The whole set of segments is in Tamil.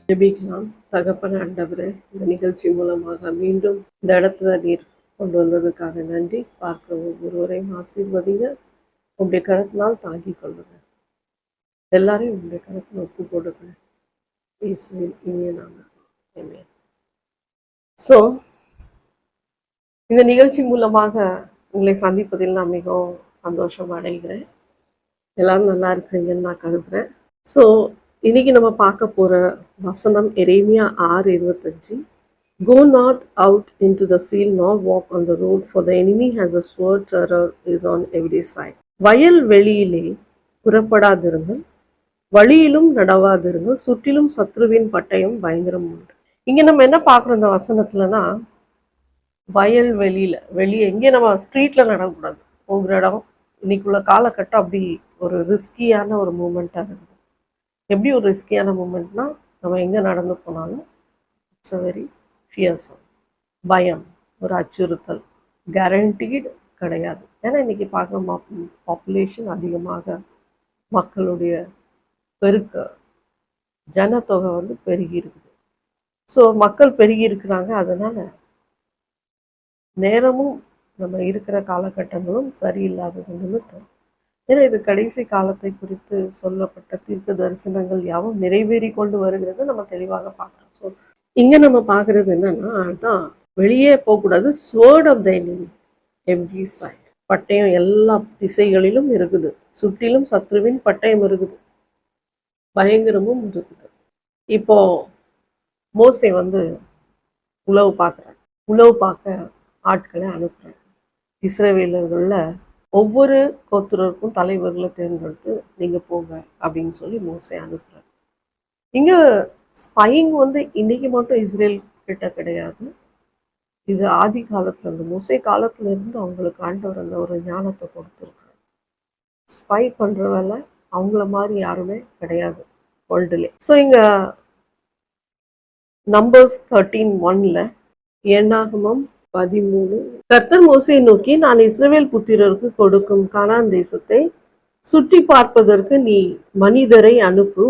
ஜெபிக்கலாம். தகப்பன ஆண்டவரே, இந்த நிகழ்ச்சி மூலமாக மீண்டும் இந்த இடத்துல நீர் கொண்டு வந்ததுக்காக நன்றி. பார்க்கிற ஒவ்வொருவரையும் ஆசீர்வதிங்க. உங்களுடைய கருத்தினால் தாங்கிக் கொள்ளுங்க. எல்லாரையும் உங்களுடைய கருத்தில் ஒப்பு கொடுங்க. இயேசுவின் இனிய நாமத்தில். ஸோ இந்த நிகழ்ச்சி மூலமாக உங்களை சந்திப்பதில் நான் மிகவும் சந்தோஷம் அடைகிறேன். எல்லாரும் நல்லா இருக்கிறீங்கன்னு நான் கருதுறேன். ஸோ இன்னைக்கு நம்ம பார்க்க போற வசனம் எரேமியா 6:25. Go not out into the field nor walk on the road, for the enemy has a sword, terror is on every side. வயல் வெளியிலே புறப்படாதிருங்கள், வழியிலும் நடவாதிருங்கள், சுற்றிலும் சத்ருவின் பட்டயம் பயங்கரம் உண்டு. இங்க நம்ம என்ன பார்க்குறோம் இந்த வசனத்துலனா, வயல் வெளியே எங்கே நம்ம ஸ்ட்ரீட்ல நடக்கக்கூடாது. போகிற இடம் இன்னைக்குள்ள காலகட்டம் அப்படி ஒரு ரிஸ்கியான ஒரு மூமெண்ட்டாக இருக்குது. எப்படி ஒரு ரிஸ்கியான மூமெண்ட்னா, நம்ம எங்கே நடந்து போனாலும் இட்ஸ் அ வெரி ஃபியர்ஸம், பயம், ஒரு அச்சுறுத்தல், கேரண்டீடு கிடையாது. ஏன்னா இன்னைக்கு பார்க்குற பாப்புலேஷன் அதிகமாக, மக்களுடைய பெருக்க ஜனத்தொகை பெருகி இருக்குது. ஸோ மக்கள் பெருகி இருக்கிறாங்க. அதனால நேரமும் நம்ம இருக்கிற காலகட்டங்களும் சரியில்லாதது நிமித்தம், ஏன்னா இது கடைசி காலத்தை குறித்து சொல்லப்பட்ட தீர்க்க தரிசனங்கள் யாவும் நிறைவேறி கொண்டு வருகிறது நம்ம தெளிவாக பார்க்குறோம். ஸோ இங்கே நம்ம பார்க்குறது என்னன்னா, அதுதான் வெளியே போகக்கூடாது. Sword of the enemy every side, பட்டயம் எல்லா திசைகளிலும் இருக்குது. சுற்றிலும் சத்ருவின் பட்டயம் இருக்குது, பயங்கரமும் இருக்குது. இப்போ மோசே உளவு பார்க்குறாங்க. உளவு பார்க்க ஆட்களை அனுப்புறாங்க. இஸ்ரவேலர்களில் ஒவ்வொரு கோத்திரருக்கும் தலைவர்களை தேர்ந்தெடுத்து நீங்கள் போங்க அப்படின்னு சொல்லி மோசே அனுப்புறாங்க. இங்கே ஸ்பையிங் இன்னைக்கு மட்டும் இஸ்ரேல் கிட்ட கிடையாது. இது ஆதி காலத்துல இருந்து, மோசே காலத்துல இருந்து அவங்களுக்கு ஆண்டவர் அந்த ஒரு ஞானத்தை கொடுத்துருக்காரு. ஸ்பை பண்ற வேலை அவங்கள மாதிரி யாருமே கிடையாது வேர்ல்டுலே. ஸோ இங்க நம்பர்ஸ் 13:1 எண்ணாகமம் 13, கர்த்தர் மோசையை நோக்கி, நான் இஸ்ரவேல் புத்திரருக்கு கொடுக்கும் கானான் தேசத்தை சுற்றி பார்ப்பதற்கு நீ மனிதரை அனுப்பு.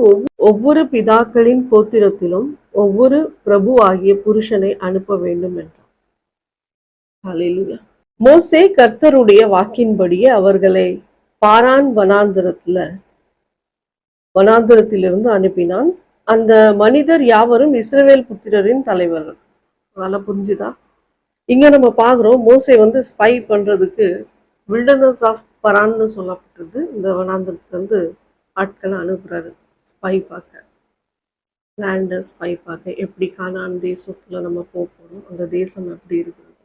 ஒவ்வொரு பிதாக்களின் கோத்திரத்திலும் ஒவ்வொரு பிரபு ஆகிய புருஷனை அனுப்ப வேண்டும் என்றார். ஹல்லேலூயா. மோசே கர்த்தருடைய வாக்கின்படியே அவர்களை பாரான் வனாந்திரத்திலிருந்து அனுப்பினான். அந்த மனிதர் யாவரும் இஸ்ரவேல் புத்திரரின் தலைவர்கள். அதெல்லாம் புரிஞ்சுதா? இங்க நம்ம பார்க்குறோம், மோசே ஸ்பை பண்றதுக்கு வில்டர்னஸ் ஆஃப் பரான்னு சொல்லப்பட்டது. இந்த வனாந்திரத்துல ஆட்களை அனுப்புறாரு ஸ்பை பார்க்க, லேண்டை ஸ்பை பார்க்க. எப்படி கானான் தேசத்துல நம்ம போகிறோம், அந்த தேசம் எப்படி இருக்கிறது,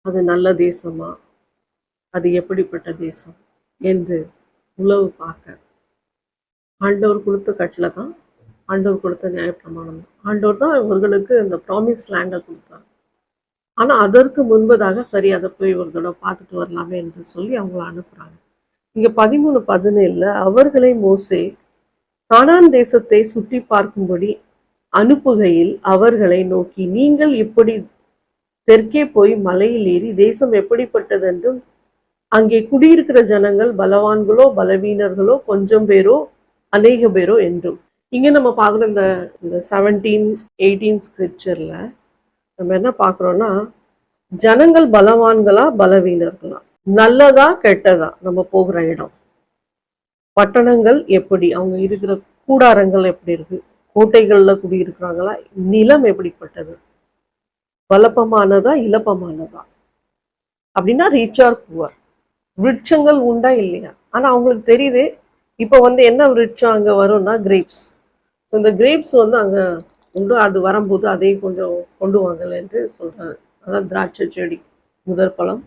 அது நல்ல தேசமா, அது எப்படிப்பட்ட தேசம் என்று உளவு பார்க்க. ஆண்டவர் கொடுத்த கட்டளை தான், ஆண்டவர் கொடுத்த நியாயப்பிரமாணம் தான். ஆண்டவர் தான் இவர்களுக்கு இந்த ப்ராமிஸ் லேண்டை கொடுத்தாங்க. ஆனால் அதற்கு முன்பதாக சரி அதை போய் இவர்களோட பார்த்துட்டு வரலாமே என்று சொல்லி அவங்கள அனுப்புகிறாங்க. இங்கே 13:17 அவர்களை மோசே கானான் தேசத்தை சுற்றி பார்க்கும்படி அனுப்புகையில் அவர்களை நோக்கி, நீங்கள் இப்படி தெற்கே போய் மலையில் ஏறி தேசம் எப்படிப்பட்டது என்றும் அங்கே குடியிருக்கிற ஜனங்கள் பலவான்களோ பலவீனர்களோ கொஞ்சம் பேரோ அநேக பேரோ என்றும். இங்கே நம்ம பார்க்குற இந்த 17-18 ஸ்கிரிப்சர்ல நம்ம என்ன பார்க்குறோன்னா, ஜனங்கள் பலவான்களா பலவீனர்களா, நல்லதா கெட்டதா நம்ம போகிற இடம், பட்டணங்கள் எப்படி, அவங்க இருக்கிற கூடாரங்கள் எப்படி இருக்கு, கோட்டைகள்ல குடியிருக்கிறாங்களா, நிலம் எப்படிப்பட்டது, வளப்பமானதா இலப்பமானதா, அப்படின்னா ரிச் ஆர் புவர், விருட்சங்கள் உண்டா இல்லையா. ஆனா அவங்களுக்கு தெரியுது இப்போ என்ன விருட்சம் அங்க வரும்னா கிரேப்ஸ். இந்த கிரேப்ஸ் அங்க உண்டு, அது வரும்போது அதையும் கொஞ்சம் கொண்டு வாங்கல என்று சொல்றாரு. அதான் திராட்சை செடி முதற் பழம்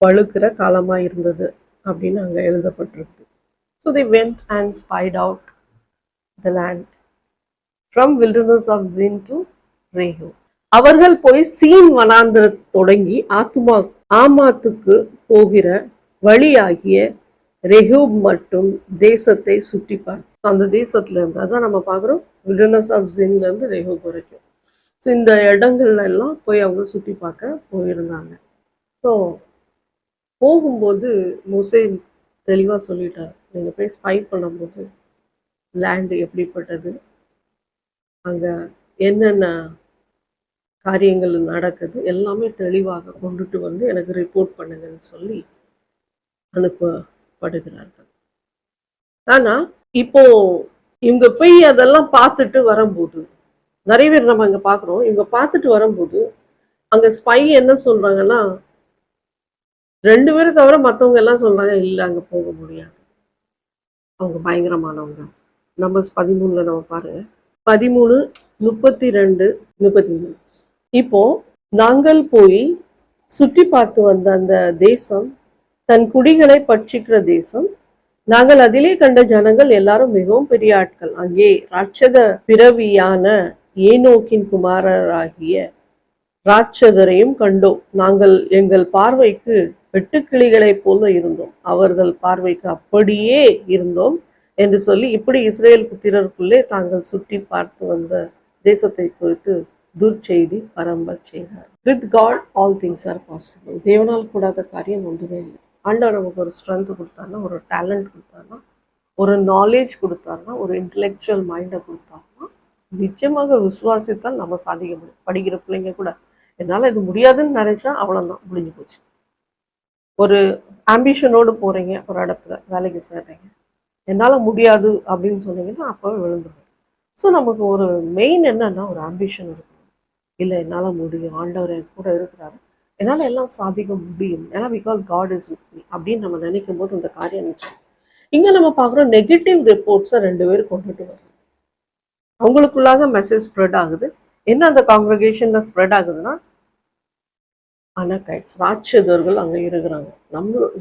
பழுக்கிற காலமா இருந்தது அப்படின்னு அங்க எழுதப்பட்டிருக்கு. So they went and spied out the land from wilderness of Zin to Rehob. அவர்கள் போய் சீன் வனாந்திர தொடங்கி ஆமாத்துக்கு போகிற வழியாகிய ரெஹூப் மட்டும் தேசத்தை சுற்றி பார்த்து, அந்த தேசத்துல இருந்து, அதான் நம்ம பார்க்குறோம், வில்டர்னஸ் ஆஃப் ஜின்ல இருந்து ரெஹூப் வரைக்கும். ஸோ இந்த இடங்கள்ல எல்லாம் போய் அவங்க சுற்றி பார்க்க போயிருந்தாங்க. ஸோ போகும்போது மோசே தெளிவாக சொல்லிட்டார், நீங்கள் போய் ஸ்பை பண்ணும்போது லேண்டு எப்படிப்பட்டது, அங்க என்னென்ன காரியங்கள் நடக்குது எல்லாமே தெளிவாக கொண்டுட்டு வந்து எனக்கு ரிப்போர்ட் பண்ணுங்கன்னு சொல்லி அனுப்பப்படுகிறார்கள். ஆனா இப்போ இவங்க போய் அதெல்லாம் பார்த்துட்டு வரும்போது நிறைய பேர் நம்ம அங்க பாக்குறோம். இவங்க பார்த்துட்டு வரும்போது அங்க ஸ்பை என்ன சொல்றாங்கன்னா, 2 பேரை தவிர மத்தவங்க எல்லாம் சொல்றாங்க, இல்ல அங்க போக முடியாது. அவங்க பயங்கரமானவங்க. நம்பர்ஸ் 13ல நம்ம பாருங்க. 13, 32, 33. இப்போ நாங்கள் போய் சுற்றி பார்த்து வந்த அந்த தேசம் தன் குடிகளை பட்சிக்கிற தேசம். நாங்கள் அதிலே கண்ட ஜனங்கள் எல்லாரும் மிகவும் பெரிய ஆட்கள். அங்கே ராட்சத பிறவியான ஏனோக்கின் குமாரராகிய ராட்சதரையும் கண்டோம். நாங்கள் எங்கள் பார்வைக்கு வெட்டுக்கிளிகளைப் போல இருந்தோம், அவர்கள் பார்வைக்கு அப்படியே இருந்தோம் என்று சொல்லி இப்படி இஸ்ரேல் புத்திரருக்குள்ளே தாங்கள் சுற்றி பார்த்து வந்த தேசத்தை குறித்து துர்ச்செய்தி பரம்ப செய்தார். With God all things are possible. தேவனால் கூடாத காரியம் ஒன்றுமே இல்லை. ஆண்டவர் நமக்கு ஒரு ஸ்ட்ரென்த் கொடுத்தாருன்னா, ஒரு டேலண்ட் கொடுத்தாருன்னா, ஒரு நாலேஜ் கொடுத்தாருன்னா, ஒரு இன்டெலெக்சுவல் மைண்டை கொடுத்தாருன்னா, நிச்சயமாக விசுவாசித்தால் நம்ம சாதிக்க முடியும். படிக்கிற பிள்ளைங்க கூட என்னால் இது முடியாதுன்னு நினைச்சா அவ்வளோதான், முடிஞ்சு போச்சு. ஒரு ஆம்பிஷனோடு போறீங்க, ஒரு இடத்துல வேலைக்கு சேர்றீங்க, என்னால் முடியாது அப்படின்னு சொன்னீங்கன்னா அப்போவே விழுந்துடும். ஸோ நமக்கு ஒரு மெயின் என்னன்னா ஒரு ஆம்பிஷன் இருக்கும். இல்லை என்னால் முடியும், ஆண்டவர் என் கூட இருக்கிறாரு, என்னால் எல்லாம் சாதிக்க முடியும், ஏன்னா because God is with me அப்படின்னு நம்ம நினைக்கும் போது இந்த காரியம் நிச்சயம். இங்கே நம்ம பார்க்குறோம் நெகட்டிவ் ரிப்போர்ட்ஸை 2 பேர் கொண்டுட்டு வர்றாங்க. அவங்களுக்குள்ளாக மெசேஜ் ஸ்ப்ரெட் ஆகுது. என்ன அந்த காங்கிரிகேஷன்ல ஸ்ப்ரெட் ஆகுதுன்னா, அனகைட்ஸ் ராட்சதர்கள் அங்கே இருக்கிறாங்க.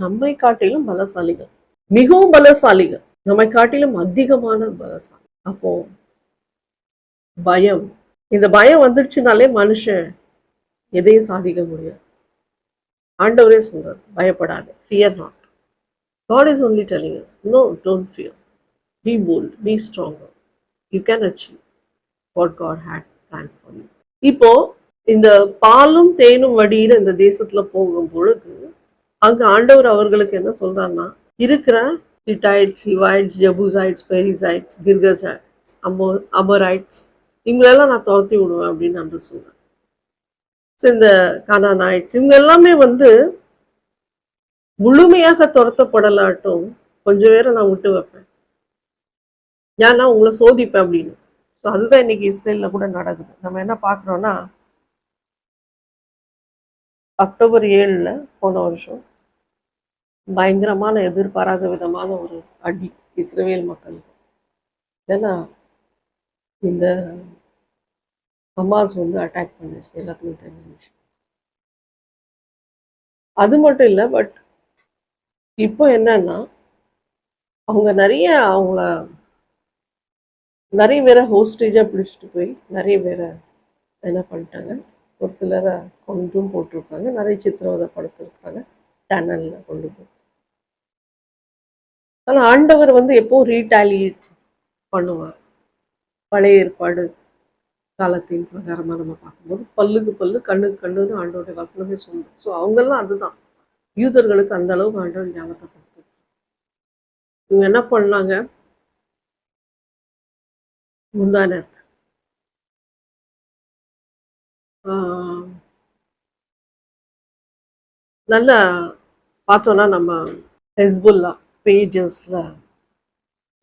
நம்மை காட்டிலும் பலசாலிகள், மிகவும் பலசாலிகள், நம்மை காட்டிலும் அதிகமான பலசாலி. அப்போ பயம், இந்த பயம் வந்துடுச்சுனாலே மனுஷன் எதையும் சாதிக்க முடியாது. ஆண்டவரே சொல்றாரு, பயப்படாது, fear not. God is only telling us, no, don't fear. Be bold, be stronger. You can achieve what God had planned for you. இப்போ இந்த பாலும் தேனும் வடியில இந்த தேசத்துல போகும் பொழுது அங்க ஆண்டவர் அவர்களுக்கு என்ன சொல்றாருன்னா, இருக்கிற ஹிட்டைட்ஸ், ஹிவைட்ஸ், ஜெபூசைட்ஸ், பெரிசைட்ஸ், கிர்கசைட்ஸ், அமரைட்ஸ் இவங்களெல்லாம் நான் துரத்தி விடுவேன் அப்படின்னு ஆண்டவர் சொல்றேன். ஸோ இந்த கானானாய்ட்ஸ் இவங்க எல்லாமே வந்து முழுமையாக துரத்தப்படலாட்டும் கொஞ்சம் பேரை நான் விட்டு வைப்பேன், ஏன்னா உங்களை சோதிப்பேன் அப்படின்னு. ஸோ அதுதான் இன்னைக்கு இஸ்ரேலில் கூட நடக்குது. நம்ம என்ன பார்க்குறோன்னா, அக்டோபர் 7 போன வருஷம் பயங்கரமான எதிர்பாராத விதமான ஒரு அடி இஸ்ரேல் மக்களுக்கு. ஏன்னா இந்த ஹமாஸ் வந்து அட்டாக் பண்ணிச்சு, எல்லாத்துக்கும் தெரிஞ்ச விஷயம். அது மட்டும் இல்லை, பட் இப்போ என்னன்னா அவங்க நிறைய பேரை ஹோஸ்டேஜாக பிடிச்சிட்டு போய் நிறைய பேரை என்ன பண்ணிட்டாங்க, ஒரு சிலரை கொண்டும் போட்டிருக்காங்க, நிறைய சித்திரவதை படுத்திருக்காங்க, டனலில் கொண்டு போய். ஆனால் ஆண்டவர் வந்து எப்போ ரீடாலியேட் பண்ணுவார். பழைய ஏற்பாடு காலத்தின் பிரகாரமாக நம்ம பார்க்கும்போது பல்லுக்கு பல்லு, கண்ணுக்கு கண்ணுன்னு ஆண்டோடைய வசனமே சொல்லுது. ஸோ அவங்கெல்லாம் அதுதான் யூதர்களுக்கு அந்த அளவுக்கு ஆண்டவர் ஞாபகப்படுத்து. இவங்க என்ன பண்ணாங்க, முந்தானத் நல்லா பார்த்தோன்னா நம்ம ஹெஸ்புல்லா பேஜஸில்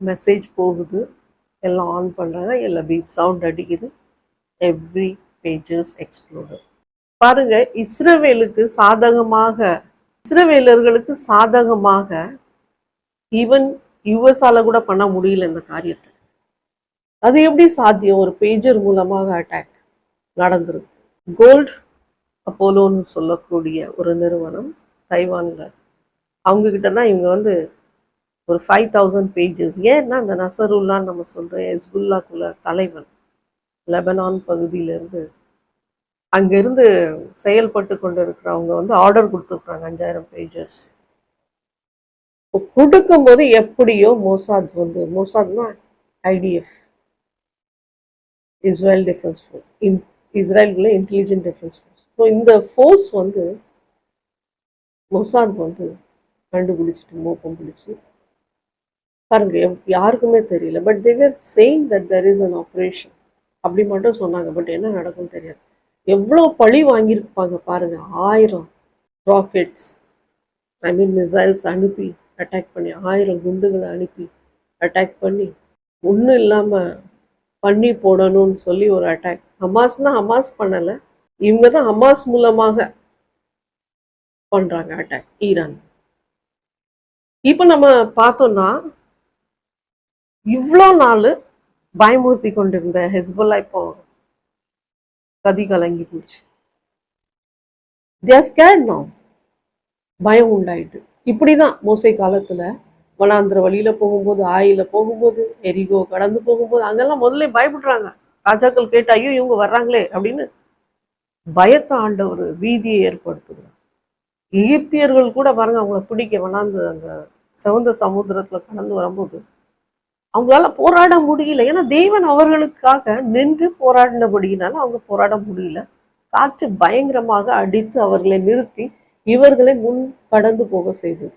மெசேஜ் போகுது, எல்லாம் ஆன் பண்ணுறாங்க, எல்லாம் பீட் சவுண்ட் அடிக்குது, எவ்ரி பேஜஸ் எக்ஸ்ப்ளோடு. பாருங்க, இஸ்ரவேலர்களுக்கு சாதகமாக ஈவன் யுஎஸ்ஆல கூட பண்ண முடியல இந்த காரியத்தை. அது எப்படி சாத்தியம்? ஒரு பேஜர் மூலமாக அட்டாக் நடந்திருக்கு. கோல்ட் அப்போலோன்னு சொல்லக்கூடிய ஒரு நிறுவனம் தைவானில், அவங்கக்கிட்ட தான் இவங்க வந்து ஒரு 5000 பேஜஸ். ஏன்னா அந்த நசருல்லான்னு நம்ம சொல்கிற ஹெஸ்புல்லாக்குள்ள தலைவன் லெபனான் பகுதியிலேருந்து அங்கேருந்து செயல்பட்டு கொண்டு இருக்கிறவங்க வந்து ஆர்டர் கொடுத்துருக்குறாங்க 5000 பேஜஸ். கொடுக்கும்போது எப்படியோ மோசாத்னா ஐடிஎஃப், இஸ்ரேல் டிஃபென்ஸ் ஃபோர்ஸ், இஸ்ரேலுக்குள்ள இன்டெலிஜென்ட் டிஃபென்ஸ் ஃபோர்ஸ். ஸோ இந்த ஃபோர்ஸ் வந்து மொசாத் வந்து கண்டுபிடிச்சிட்டு மோப்பம் பிடிச்சி பாருங்க, யாருக்குமே தெரியல, but they were saying that there is an operation. அப்படி மட்டும் சொன்னாங்க. பட் என்ன நடக்கும்னு தெரியாது. எவ்வளோ பழி வாங்கியிருப்பாங்க பாருங்க. 1000 ராக்கெட்ஸ், ஐ மீன் மிசைல்ஸ் அனுப்பி அட்டாக் பண்ணி, 1000 குண்டுகளை அனுப்பி அட்டாக் பண்ணி, ஒன்றும் இல்லாமல் பண்ணி போடணும்னு சொல்லி ஒரு அட்டாக். ஹமாஸ்னா ஹமாஸ் பண்ணலை, இவங்க தான் ஹமாஸ் மூலமாக பண்றாங்க அட்டாக் ஈரான். இப்போ நம்ம பார்த்தோம்னா இவ்வளோ நாள் பயமுறுத்தி கொண்டிருந்த ஹெஸ்புல்லா இப்போ கதி கலங்கி போச்சு. பயம் உண்டாயிட்டு. இப்படிதான் மோசை காலத்துல வனாந்திர வழியில போகும்போது, ஆயில போகும்போது, எரிகோ கடந்து போகும்போது அங்கெல்லாம் முதல்ல பயப்படுறாங்க. ராஜாக்கள் கேட்டு ஐயோ இவங்க வர்றாங்களே அப்படின்னு பயத்தை ஆண்ட ஒரு வீதியை ஏற்படுத்துகிறாங்க. எகிப்தியர்கள் கூட பாருங்க அவங்கள பிடிக்க வனாந்து அந்த சிவந்த சமுத்திரத்துல கடந்து வரும்போது அவங்களால போராட முடியல. ஏன்னா தேவன் அவர்களுக்காக நின்று போராடினபடியினால அவங்க போராட முடியல. காற்று பயங்கரமாக அடித்து அவர்களை நிறுத்தி இவர்களை முன் கடந்து போக செய்தது.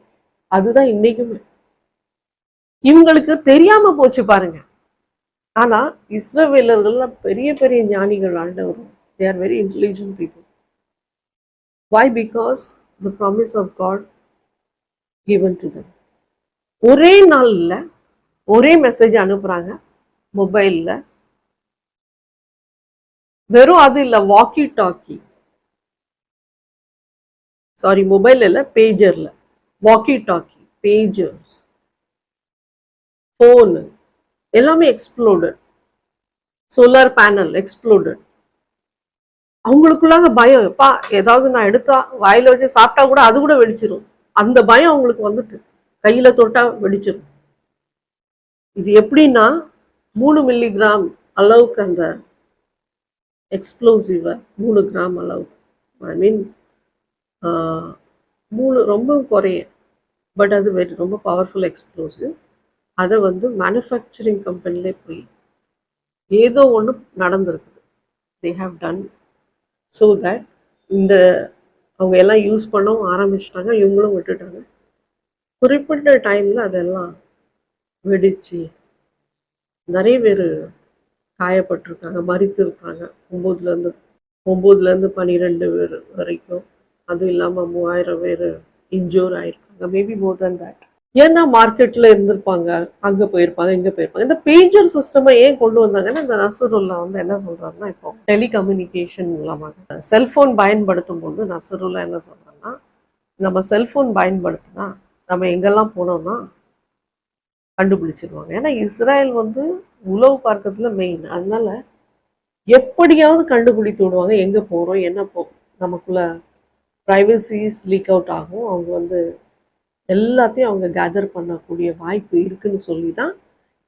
அதுதான் இன்னைக்குமே. இவங்களுக்கு தெரியாம போச்சு பாருங்க. ஆனா இஸ்ரவேலர்கள் பெரிய பெரிய ஞானிகள் ஆண்டவர். They are very intelligent people. Why? Because the promise of God given to them. ஒரே நாள்ல ஒரே மெசேஜ் அனுப்புறாங்க மொபைல்ல. வெறும் அது இல்ல, வாக்கி டாக்கி, சாரி மொபைல் இல்ல, பேஜர்ல, வாக்கி டாக்கி, பேஜர்ஸ், போனு எல்லாமே எக்ஸ்ப்ளோடட். Solar panel exploded. அவங்களுக்குள்ளாக பயம், எப்பா ஏதாவது நான் எடுத்தா வாயில வச்சு சாப்பிட்டா கூட அது கூட வெடிச்சிடும். அந்த பயம் அவங்களுக்கு வந்துட்டு கையில தொட்டா வெடிச்சிடும். இது எப்படின்னா 3 மில்லிகிராம் அளவுக்கு அந்த எக்ஸ்ப்ளோசிவ 3 கிராம் அளவுக்கு, ஐ மீன் 3 ரொம்ப குறைய, பட் அது ரொம்ப பவர்ஃபுல் எக்ஸ்ப்ளோசிவ். அதை மேனுஃபேக்சரிங் கம்பெனிலே போய் ஏதோ ஒன்று நடந்திருக்குது. They have done so that இந்த அவங்க எல்லாம் யூஸ் பண்ணவும் ஆரம்பிச்சிட்டாங்க, இவங்களும் விட்டுட்டாங்க. குறிப்பிட்ட டைமில் அதெல்லாம் வெடிச்சு நிறைய பேர் காயப்பட்டிருக்காங்க, மறித்து இருக்காங்க. 9லேருந்து 12 பேர் வரைக்கும். அதுவும் இல்லாமல் 3000 பேர் இன்ஜூர் ஆயிருக்காங்க, மேபி மோர் தென் தட். ஏன்னா மார்க்கெட்ல இருந்திருப்பாங்க, அங்க போயிருப்பாங்க, இங்க போயிருப்பாங்க. இந்த பேஜர் சிஸ்டமை ஏன் கொண்டு வந்தாங்கன்னா, இந்த நசருல்லா என்ன சொல்றாருன்னா, இப்போ டெலிகம்யூனிகேஷன் மூலமாக செல்போன் பயன்படுத்தும் போது நசருல்லா என்ன சொல்றாங்கன்னா, நம்ம செல்போன் பயன்படுத்தினா நம்ம எங்கெல்லாம் போனோம்னா கண்டுபிடிச்சிருவாங்க. ஏன்னா இஸ்ரேல் உளவு பார்க்கறதுல மெயின். அதனால எப்படியாவது கண்டுபிடித்து விடுவாங்க எங்க போறோம், என்ன நமக்குள்ள பிரைவசிஸ் லீக் அவுட் ஆகும். அவங்க எல்லாத்தையும் அவங்க கேதர் பண்ணக்கூடிய வாய்ப்பு இருக்குன்னு சொல்லி தான்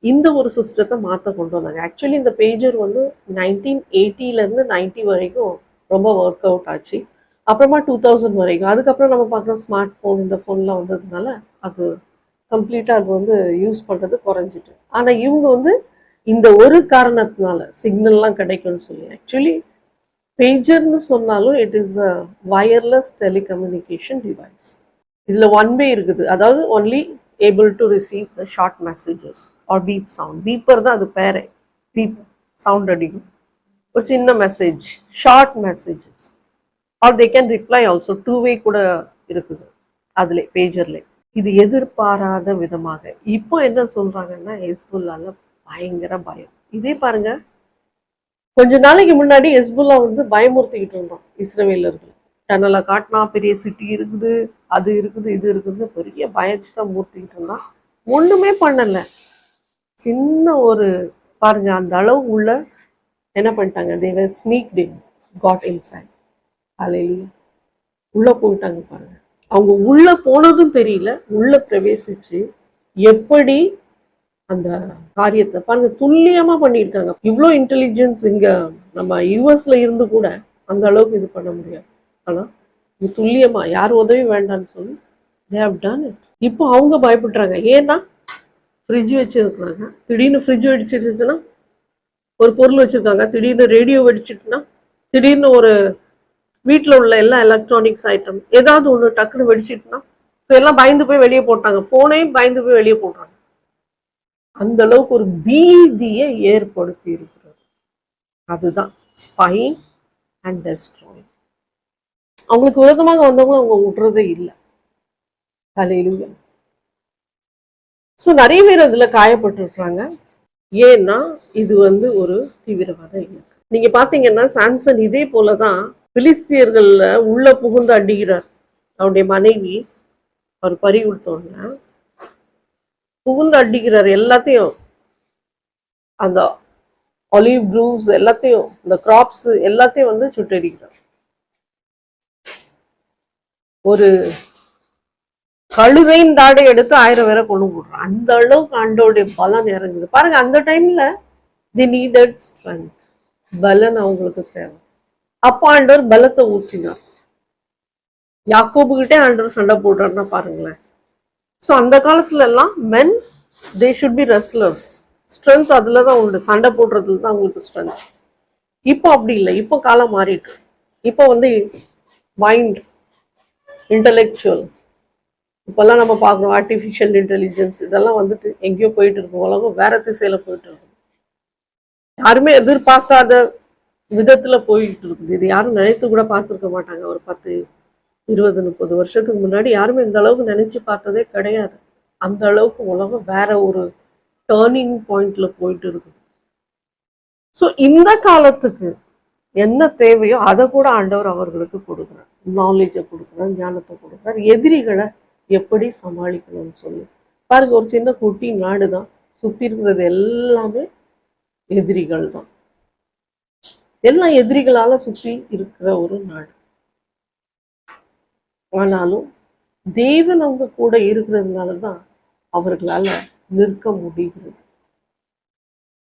இந்த ஒரு சிஸ்டத்தை மாற்ற கொண்டு வந்தாங்க. ஆக்சுவலி இந்த பேஜர் 1980லேருந்து 90 வரைக்கும் ரொம்ப ஒர்க் அவுட் ஆச்சு. அப்புறமா 2000 வரைக்கும். அதுக்கப்புறம் நம்ம பார்க்குறோம் ஸ்மார்ட் ஃபோன், இந்த ஃபோன்லாம் வந்ததுனால அது கம்ப்ளீட்டாக அது யூஸ் பண்ணுறது குறைஞ்சிட்டு. ஆனால் இவங்க இந்த ஒரு காரணத்தினால சிக்னல்லாம் கிடைக்கும்னு சொல்லி, ஆக்சுவலி பேஜர்னு சொன்னாலும் it is a wireless telecommunication device. இதில் ஒன் வே இருக்குது, அதாவது only able to receive the short messages or beep sound. Beeper தான் அது பேரே, பீப் சவுண்ட் அடிக்கும், ஒரு சின்ன message, short messages. Or they can reply also, 2 way கூட இருக்குது அதில் பேஜர்ல. இது எதிர்பாராத விதமாக இப்போ என்ன சொல்றாங்கன்னா, ஹெஸ்புல்லால பயங்கர பயம். இதே பாருங்க, கொஞ்ச நாளைக்கு முன்னாடி ஹெஸ்புல்லா பயமுறுத்திக்கிட்டு இருந்தோம் இஸ்ரவேலர்கள். டனலை காட்டினா பெரிய சிட்டி இருக்குது, அது இருக்குது, இது இருக்குது, பெரிய பயத்தை மூர்த்திக்கிட்டு இருந்தான். ஒண்ணுமே பண்ணல. சின்ன ஒரு பாருங்க, அந்த அளவு உள்ள என்ன பண்ணிட்டாங்க, தேவ ஸ்னீக்ட் இன், காட் இன்சைட். ஹல்லேலூயா. உள்ள போயிட்டாங்க பாருங்க. அவங்க உள்ள போனதும் தெரியல, உள்ள பிரவேசிச்சு எப்படி அந்த காரியத்தை பாருங்க துல்லியமா பண்ணியிருக்காங்க. இவ்வளோ இன்டெலிஜென்ஸ் இங்க நம்ம யூஎஸ்ல இருந்து கூட அந்த அளவுக்கு இது பண்ண முடியாது. ஆனா இது துல்லியமா, யார் உதவி வேண்டாம்னு சொல்லி they have done it. இப்போ அவங்க பயப்படுறாங்க. ஏன்னா ஃப்ரிட்ஜ் வச்சிருக்காங்க, திடீர்னு ஃப்ரிட்ஜ் வெடிச்சிருச்சுன்னா, ஒரு பொருள் வச்சிருக்காங்க, திடீர்னு ரேடியோ வெடிச்சிட்டுனா, திடீர்னு ஒரு வீட்டில் உள்ள எல்லா எலக்ட்ரானிக்ஸ் ஐட்டம் ஏதாவது ஒன்று டக்குன்னு வெடிச்சிட்டுனா, ஸோ எல்லாம் பயந்து போய் வெளியே போட்டாங்க. ஃபோனையும் பயந்து போய் வெளியே போட்டாங்க. அந்த அளவுக்கு ஒரு பீதியை ஏற்படுத்தி இருக்கிறது. அதுதான் ஸ்பைங் அண்ட் டெஸ்ட்ராயிங். அவங்களுக்கு விரோதமாக வந்தவங்க அவங்க விடுறதே இல்லை. ஹல்லேலூயா. ஸோ நிறைய பேர் அதுல காயப்பட்டிருக்கிறாங்க. ஏன்னா இது ஒரு தீவிரவாத இயக்கம். நீங்க பாத்தீங்கன்னா சாம்சன் இதே போலதான் பிலிஸ்தியர்கள்ல உள்ள புகுந்து அடிக்கிறார். அவருடைய மனைவி அவர் பறி கொடுத்தோன்னா புகுந்து அடிக்கிறார். எல்லாத்தையும் அந்த ஒலிவ் க்ரூவ்ஸ் எல்லாத்தையும் இந்த கிராப்ஸ் எல்லாத்தையும் சுட்டடிக்கிறார். ஒரு கழுதையின் தாடை எடுத்து 1000 பேரை கொண்டு போடுறான். அந்த அளவுக்கு ஆண்டோடைய பலன் இறங்குது பாருங்க. அந்த டைம்ல தி நீடட் ஸ்ட்ரென்த், பலன் அவங்களுக்கு தேவை. அப்ப ஆண்டவர் பலத்தை ஊற்றினார். யாக்கோபு கிட்டே ஆண்டவர் சண்டை போடுறாருன்னா பாருங்களேன். ஸோ அந்த காலத்துல எல்லாம் men they should be wrestlers. Strength அதுலதான் உண்டு, சண்டை போடுறதுல தான் அவங்களுக்கு ஸ்ட்ரென்த். இப்போ அப்படி இல்லை. இப்போ காலம் மாறிட்டு. இப்போ மைண்ட், இன்டலெக்சுவல், இப்பெல்லாம் நம்ம பார்க்குறோம் ஆர்டிஃபிஷியல் இன்டெலிஜென்ஸ் இதெல்லாம் எங்கேயோ போயிட்டு இருக்கும். உலகம் வேற திசையில போயிட்டு இருக்கும். யாருமே எதிர்பார்க்காத விதத்துல போயிட்டு இருக்குது. இது யாரும் நினைத்து கூட பார்த்துருக்க மாட்டாங்க. ஒரு 10, 20, 30 வருஷத்துக்கு முன்னாடி யாருமே இந்த அளவுக்கு நினைச்சு பார்த்ததே கிடையாது. அந்த அளவுக்கு உலகம் வேற ஒரு டேர்னிங் பாயிண்ட்ல போயிட்டு இருக்குது. ஸோ இந்த காலத்துக்கு என்ன தேவையோ அதை கூட ஆண்டவர் அவர்களுக்கு கொடுக்குறார். நாலேஜை கொடுக்குறார், ஞானத்தை கொடுக்குறார். எதிரிகளை எப்படி சமாளிக்கணும்னு சொல்லி பாருங்க. ஒரு சின்ன குட்டி நாடு தான், சுத்தி இருக்கிறது எல்லாமே எதிரிகள் தான். எல்லாம் எதிரிகளால சுற்றி இருக்கிற ஒரு நாடு. ஆனாலும் தேவன் அவங்க கூட இருக்கிறதுனால தான் அவர்களால நிற்க முடிகிறது.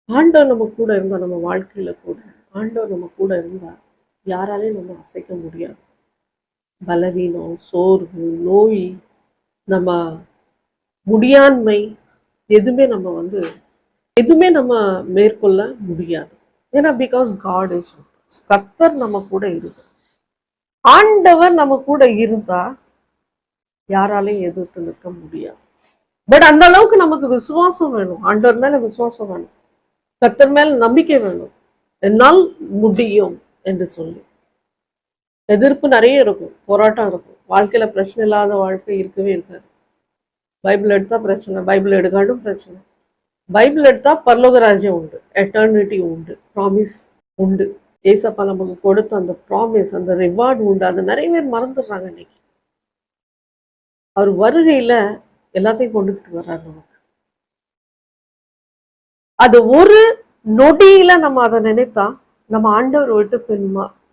ஆண்டவர் நம்ம கூட இருந்தா, நம்ம வாழ்க்கையில கூட ஆண்டவர் நம்ம கூட இருந்தா யாராலையும் நம்ம அசைக்க முடியாது. பலவீனம், சோர்வு, நோய், நம்ம முடியாண்மை எதுவுமே நம்ம மேற்கொள்ள முடியாது. ஏன்னா because God is with us. கர்த்தர் நம்ம கூட இருக்கு. ஆண்டவர் நம்ம கூட இருந்தா யாராலையும் எதிர்த்து நிற்க முடியாது. பட் அந்த அளவுக்கு நமக்கு விசுவாசம் வேணும். ஆண்டவர் மேல விசுவாசம் வேணும், கர்த்தர் மேல நம்பிக்கை வேணும். என்னால் முடியும் என்று சொல்லி. எதிர்ப்பு நிறைய இருக்கும், போராட்டம் இருக்கும். வாழ்க்கையில பிரச்சனை இல்லாத வாழ்க்கை இருக்கவே இருக்காது. பைபிள் எடுத்தா பிரச்சனை, பைபிள் எடுக்காட்டும் பிரச்சனை. பைபிள் எடுத்தா பரலோக ராஜ்யம் உண்டு, எட்டர்னிட்டி உண்டு, ப்ராமிஸ் உண்டு. ஏசப்பா நமக்கு கொடுத்த அந்த ப்ராமிஸ், அந்த ரிவார்டு உண்டு. அதை நிறைய பேர் மறந்துடுறாங்க இன்னைக்கு. அவர் வருகையில எல்லாத்தையும் கொண்டுகிட்டு வர்றாரு நமக்கு. அது ஒரு நொடியில நம்ம அதை நினைத்தா நம்ம ஆண்டவர் விட்டு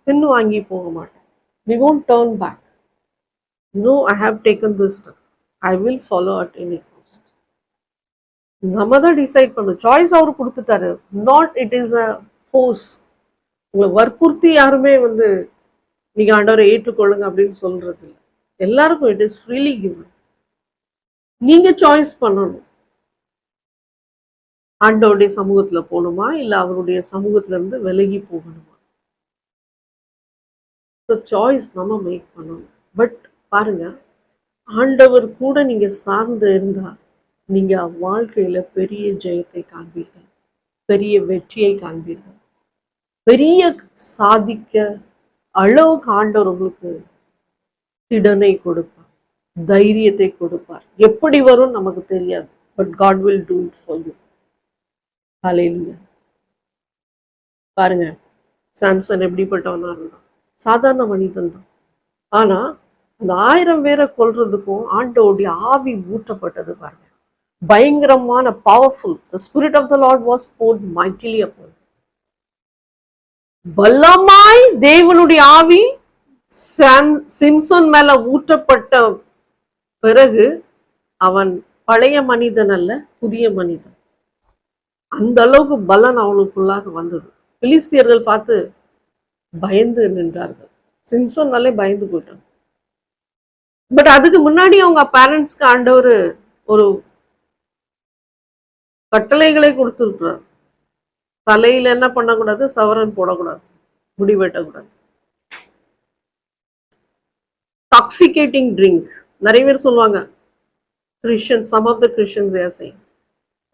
பின் வாங்கி போக மாட்டோம். We won't turn back. No, I have taken this step. I will follow at any cost. நம்ம தான் டிசைட் பண்ணணும். சாய்ஸ் அவரு கொடுத்துட்டாரு. Not it is a force. உங்களை வற்புறுத்தி யாருமே நீங்க ஆண்டவரை ஏற்றுக்கொள்ளுங்க அப்படின்னு சொல்றது இல்லை. எல்லாருக்கும் இட் இஸ் ஃப்ரீலி கிவன். நீங்க சாய்ஸ் பண்ணணும். ஆண்டவருடைய சமூகத்துல போகணுமா இல்ல அவருடைய சமூகத்துல இருந்து விலகி போகணுமா? சாய்ஸ் நம்ம மேக் பண்ணணும். பட் பாருங்க, ஆண்டவர் கூட நீங்க சார்ந்து இருந்தா நீங்க வாழ்க்கையில பெரிய ஜெயத்தை காண்பீர்கள், பெரிய வெற்றியை காண்பீர்கள், பெரிய சாதிக்க அளவுக்கு ஆண்டவர் உங்களுக்கு திடனை கொடுப்பார், தைரியத்தை கொடுப்பார். எப்படி வரும் நமக்கு தெரியாது. But God will do it for you. Hallelujah. பாருங்க, சாம்சன் எப்படிப்பட்டவனா இருந்தான்? சாதாரண மனிதன் தான். ஆனா அந்த 1000 பேரை கொல்றதுக்கும் ஆண்டவருடைய ஆவி ஊற்றப்பட்டது பாருங்க. பயங்கரமான powerful. The spirit of the Lord was poured mightily upon him. பலமாய் தேவனுடைய ஆவி சிம்சன் மேல ஊற்றப்பட்ட பிறகு அவன் பழைய மனிதன் அல்ல, புதிய மனிதன். அந்த அளவுக்கு பலன் அவனுக்குள்ளாக வந்தது. பிலிஸ்தியர்கள் பார்த்து பயந்து நின்றார்கள். சிம்சோன்னாலே பயந்து போயிட்டாங்க. பட் அதுக்கு முன்னாடி அவங்க பேரண்ட்ஸ்க்கு ஆண்டவர் ஒரு கட்டளைகளை கொடுத்துருக்கிறார். தலையில என்ன பண்ணக்கூடாது? சவரன் போடக்கூடாது, முடி வெட்டக்கூடாது. டாக்ஸிகேட்டிங் ட்ரிங்க் நிறைய பேர் சொல்லுவாங்க. Christian, some of the Christians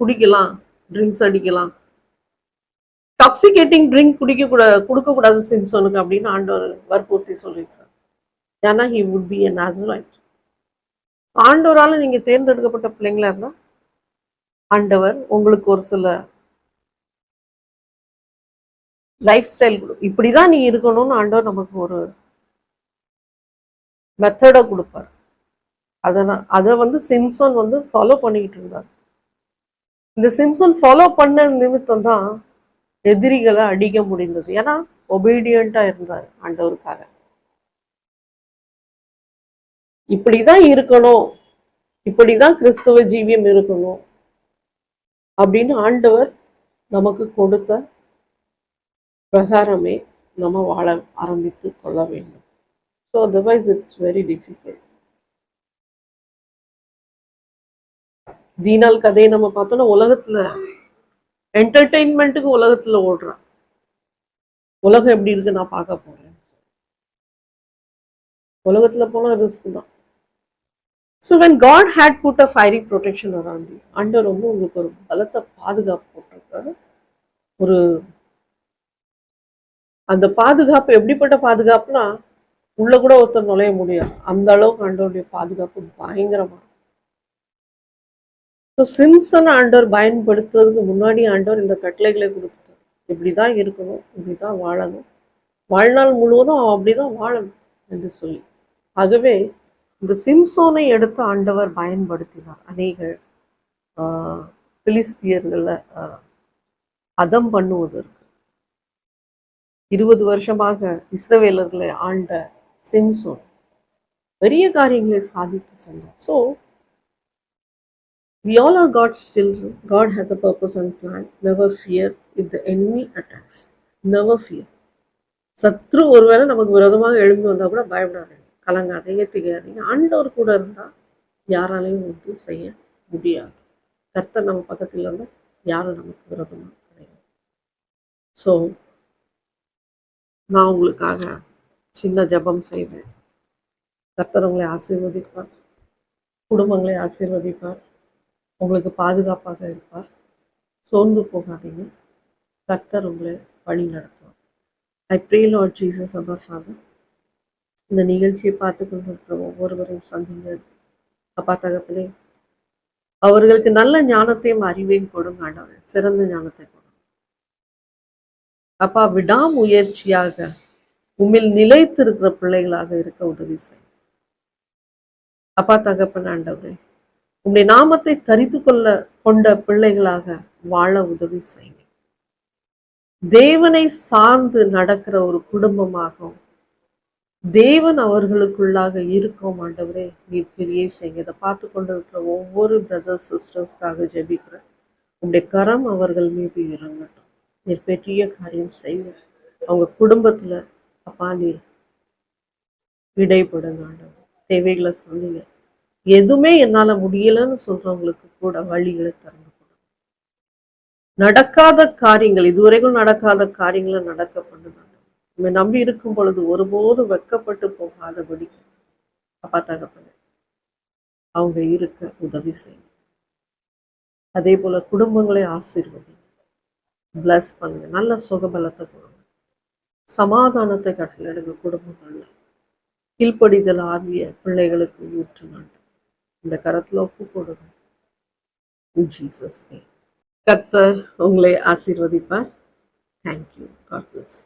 குடிக்கலாம், ட்ரிங்க்ஸ் அடிக்கலாம். டாக்ஸிகேட்டிங் ட்ரிங்க் கொடுக்கக்கூடாது சிம்சோனுக்கு அப்படின்னு ஆண்டவர் வற்புறுத்தி சொல்லியிருக்காரு. ஏன்னா ஹி வுட் பி எ நாசரைட். ஆண்டவரால நீங்க தேர்ந்தெடுக்கப்பட்ட பிள்ளைங்களா இருந்தா ஆண்டவர் உங்களுக்கு ஒரு சில லைஃப் ஸ்டைல் இப்படிதான் நீ இருக்கணும்னு ஆண்டவர் நமக்கு ஒரு மெத்தடை கொடுப்பார். அதை வந்து சிம்சோன் வந்து ஃபாலோ பண்ணிக்கிட்டு இருந்தார். இந்த சிம்சோன் ஃபாலோ பண்ண நிமித்தம் தான் எதிரிகளை அடிக்க முடிந்தது. ஏன்னா ஒபீடியண்டா இருந்தார் ஆண்டவருக்காக. இப்படிதான் இருக்கணும், இப்படிதான் கிறிஸ்தவ ஜீவியம் இருக்கணும் அப்படின்னு ஆண்டவர் நமக்கு கொடுத்த பிரகாரமே நம்ம வாழ ஆரம்பித்து கொள்ள வேண்டும். So otherwise it's very difficult. தீனால் கதையை நம்ம பார்த்தோம்னா உலகத்துல என்டர்டெயின்மெண்ட்டுக்கு உலகத்துல ஓடுறான். உலகம் எப்படி இருக்கு நான் பார்க்க போறேன். உலகத்துல போனா ரிஸ்க் தான். So when God had put a fiery protection around you, ஆண்டவர் வந்து உங்களுக்கு ஒரு பலத்த பாதுகாப்பு போட்டிருக்காரு. ஒரு அந்த பாதுகாப்பு எப்படிப்பட்ட பாதுகாப்புனா உள்ள கூட ஒருத்தர் நுழைய முடியாது. அந்த அளவுக்கு ஆண்டவருடைய பாதுகாப்பு பயங்கரமா. ஸோ சிம்சன் ஆண்டவர் பயன்படுத்துறதுக்கு முன்னாடி ஆண்டவர் இந்த கட்டளைகளை கொடுத்துட்டார். இப்படிதான் இருக்கணும், இப்படிதான் வாழணும், வாழ்நாள் முழுவதும் அவன் அப்படிதான் வாழணும் என்று சொல்லி. ஆகவே இந்த சிம்சோனை எடுத்து ஆண்டவர் பயன்படுத்தினார். அநேக பிலிஸ்தியர்களை அதம் பண்ணுவதற்கு. 20 வருஷமாக இஸ்ரவேலர்களை ஆண்ட சிம்சோன் பெரிய காரியங்களை சாதித்து சென்றார். So we all are God's children. God has a purpose and plan. Never fear if the enemy attacks. Never fear. சத்ரு ஒருவேளை நமக்கு விரோதமாக எழும்பி வந்தா கூட பயப்படாதீங்க, கலங்காதீங்க, திகையாதீங்க. ஆண்டவர் கூட இருந்தா யாராலையும் வந்து செய்ய முடியாது. கர்த்தர் நம்ம பக்கத்தில் இருந்தால் யாரும் நமக்கு விரோதமாக கிடையாது. ஸோ நான் உங்களுக்காக சின்ன ஜெபம் செய்வேன். கர்த்தர் உங்களை ஆசீர்வதிப்பார், குடும்பங்களை ஆசீர்வதிப்பார், உங்களுக்கு பாதுகாப்பாக இருப்பார். சோர்ந்து போகாதீங்க, கர்த்தர் உங்களை வழி நடத்துவார். ஐ ப்ரே லார்ட் ஜீசஸ் அவர் ஃபாதர், இந்த நிகழ்ச்சியை பார்த்து கொண்டிருக்கிற ஒவ்வொருவரையும் சந்திங்க அப்பா தகப்பனே. அவர்களுக்கு நல்ல ஞானத்தையும் அறிவையும் கொடுங்க ஆண்டவரே, சிறந்த ஞானத்தை கொடுங்க அப்பா. விடாமுயற்சியாக உம்மில் நிலைத்திருக்கிற பிள்ளைகளாக இருக்க உதவி செய் அப்பா தகப்பன். ஆண்டவரே, உம்முடைய நாமத்தை தரித்து கொண்ட பிள்ளைகளாக வாழ உதவி செய்யுங்க. தேவனை சார்ந்து நடக்கிற ஒரு குடும்பமாகவும் தேவன் அவர்களுக்குள்ளாக இருக்கும் ஆண்டவரே, நீர் கிரியை செய்யுங்க. இதை பார்த்து கொண்டிருக்கிற ஒவ்வொரு பிரதர்ஸ் சிஸ்டர்ஸ்க்காக ஜெபிக்கிறேன். உங்களுடைய கரம் அவர்கள் மீது இறங்கட்டும். நீர் பெரிய காரியம் செய்யுங்க அவங்க குடும்பத்துல. அப்பா நீர் இடைப்படுங்க ஆண்டவர், தேவைகளை சொன்னீங்க. எதுவுமே என்னால முடியலன்னு சொல்றவங்களுக்கு கூட வழிகளை திறந்து கொடுங்க. நடக்காத காரியங்கள், இதுவரைக்கும் நடக்காத காரியங்களை நடக்க பண்ணுங்க. நம்ம நம்பி இருக்கும் பொழுது ஒருபோதும் வெட்கப்பட்டு போகாதபடி அப்பா தகப்பனே அவங்க இருக்க உதவி செய்யும். அதே போல குடும்பங்களை ஆசீர்வதிங்க, பிளஸ் பண்ணுங்க, நல்ல சுகபலத்தை கொடுங்க, சமாதானத்தை கட்டளையிடுங்க. குடும்பங்கள்ல கீழ்ப்படிதல் ஆகிய பிள்ளைகளுக்கு ஊற்றுங்க. இந்த கரத்துல ஒப்பு கொடுங்க. Jesus name. கர்த்தர் உங்களை ஆசீர்வதிப்பார். தேங்க்யூ. God plus.